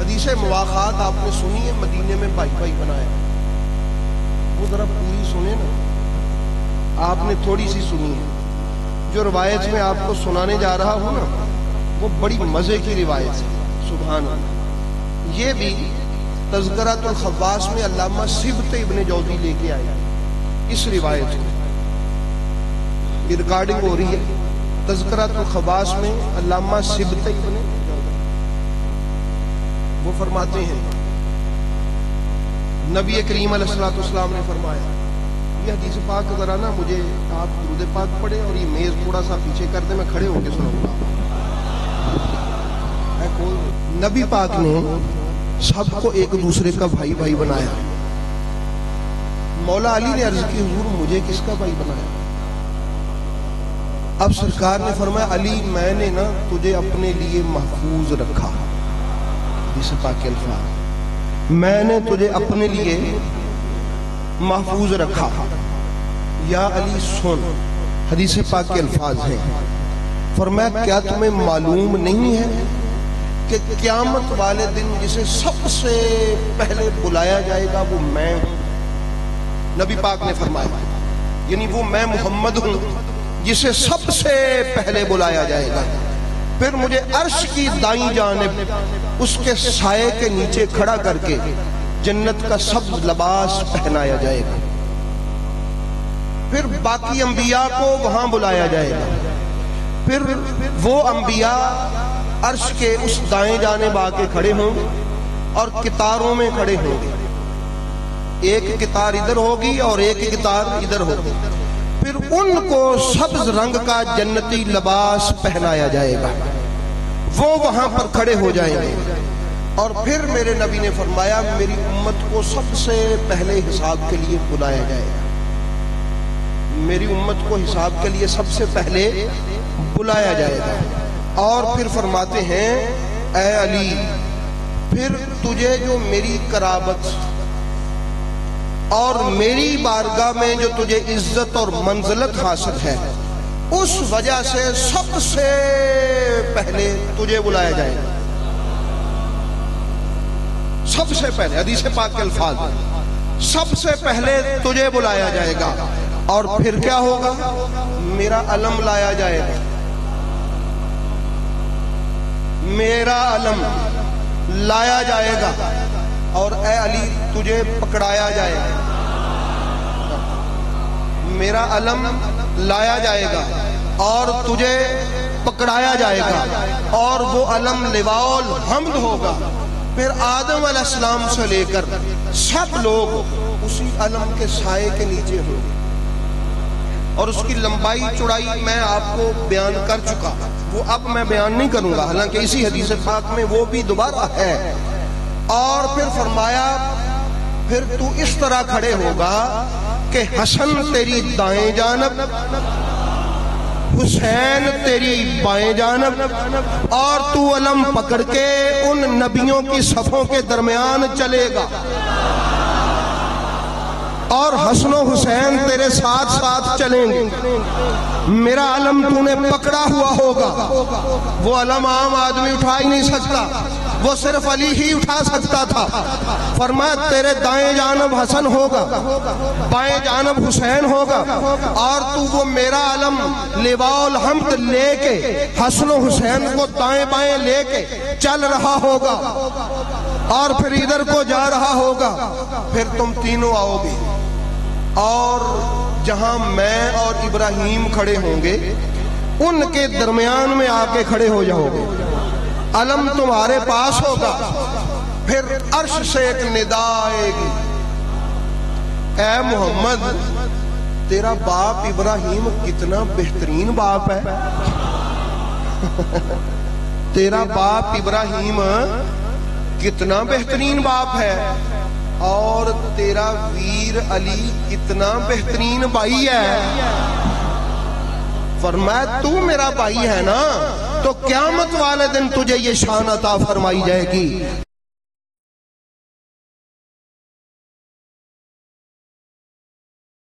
حدیث مواخات آپ نے سنی ہے، مدینے میں بھائی بھائی بنایا، وہ ذرا پوری سنیں نا، آپ نے تھوڑی سی سنی ہے۔ جو روایت میں آپ کو سنانے جا رہا ہوں نا، وہ بڑی مزے کی روایت ہے، سبحان اللہ۔ یہ بھی تذکرۃ الخواص میں علامہ سبط ابن جوزی لے کے آئے اس روایت کو، یہ ریکارڈنگ ہو رہی ہے تذکرۃ الخواص میں علامہ سبط ابن جوزی، وہ فرماتے ہیں نبی کریم علیہ الصلوۃ والسلام نے فرمایا، یہ حدیث پاک ذرا نا مجھے آپ درود پاک پڑھے اور یہ میز تھوڑا سا پیچھے کر دیں، میں کھڑے ہو کے سناؤں گا۔ نبی پاک نے سب کو ایک دوسرے کا بھائی بھائی بنایا۔ مولا علی نے عرض کی حضور مجھے کس کا بھائی بنایا؟ اب سرکار نے فرمایا علی میں نے نا تجھے اپنے لیے محفوظ رکھا، حدیث پاک کے الفاظ، میں نے تجھے اپنے لیے محفوظ رکھا۔ یا علی سن، حدیث پاک کے الفاظ ہیں، فرمایا کیا تمہیں معلوم نہیں ہے کہ قیامت والے دن جسے سب سے پہلے بلایا جائے گا وہ میں ہوں؟ نبی پاک نے فرمایا یعنی وہ میں محمد ہوں جسے سب سے پہلے بلایا جائے گا، پھر مجھے عرش کی دائیں جانب اس کے سائے کے نیچے کھڑا کر کے جنت کا سبز لباس پہنایا جائے گا، پھر باقی انبیاء کو وہاں بلایا جائے گا، پھر وہ انبیاء عرش کے اس دائیں جانب آ کے کھڑے ہوں گے اور کتاروں میں کھڑے ہوں گے، ایک کتار ادھر ہوگی اور ایک کتار ادھر ہوگی، پھر ان کو سبز رنگ کا جنتی لباس پہنایا جائے گا، وہ وہاں پر کھڑے ہو جائیں گے، اور پھر میرے نبی نے فرمایا میری امت کو سب سے پہلے حساب کے لیے بلایا جائے گا، میری امت کو حساب کے لیے سب سے پہلے بلایا جائے گا، اور پھر فرماتے ہیں اے علی پھر تجھے جو میری قرابت اور میری بارگاہ میں جو تجھے عزت اور منزلت حاصل ہے اس وجہ سے سب سے پہلے تجھے بلایا جائے گا، سب سے پہلے، حدیث پاک کے الفاظ، سب سے پہلے تجھے بلایا جائے گا، اور پھر کیا ہوگا؟ میرا علم لایا جائے گا، میرا علم لایا جائے گا، اور اے علی تجھے پکڑایا جائے گا، میرا علم لایا جائے گا اور تجھے پکڑایا جائے گا، اور وہ علم لواء الحمد ہوگا، پھر آدم علیہ السلام سے لے کر سب لوگ اسی علم کے سائے کے نیچے ہوں گے، اور اس کی لمبائی چوڑائی میں آپ کو بیان کر چکا، وہ اب میں بیان نہیں کروں گا، حالانکہ اسی حدیث پاک میں وہ بھی دوبارہ ہے، اور پھر فرمایا پھر تو اس طرح کھڑے ہوگا کہ حسن تیری دائیں جانب، حسین تیری بائیں جانب، اور تو علم پکڑ کے ان نبیوں کی صفوں کے درمیان چلے گا، اور حسن و حسین تیرے ساتھ ساتھ چلیں گے، میرا علم تو نے پکڑا ہوا ہوگا، وہ علم عام آدمی اٹھا ہی نہیں سکتا، وہ صرف علی ہی اٹھا سکتا تھا، فرمایا تیرے دائیں جانب حسن ہوگا، بائیں جانب حسین ہوگا، اور تو وہ میرا علم لواء الحمد لے کے حسن و حسین کو دائیں بائیں لے کے چل رہا ہوگا، اور پھر ادھر کو جا رہا ہوگا، پھر تم تینوں آؤ گے، اور جہاں میں اور ابراہیم کھڑے ہوں گے ان کے درمیان میں آ کے کھڑے ہو جاؤ گے، علم تمہارے پاس ہوگا، پھر عرش سے ایک ندا آئے گی، اے محمد تیرا باپ ابراہیم کتنا بہترین باپ ہے، تیرا باپ ابراہیم کتنا بہترین باپ ہے، اور تیرا ویر علی کتنا بہترین بھائی ہے، فرمایا تو میرا بھائی ہے نا، تو قیامت والے دن تجھے یہ شان عطا فرمائی جائے گی۔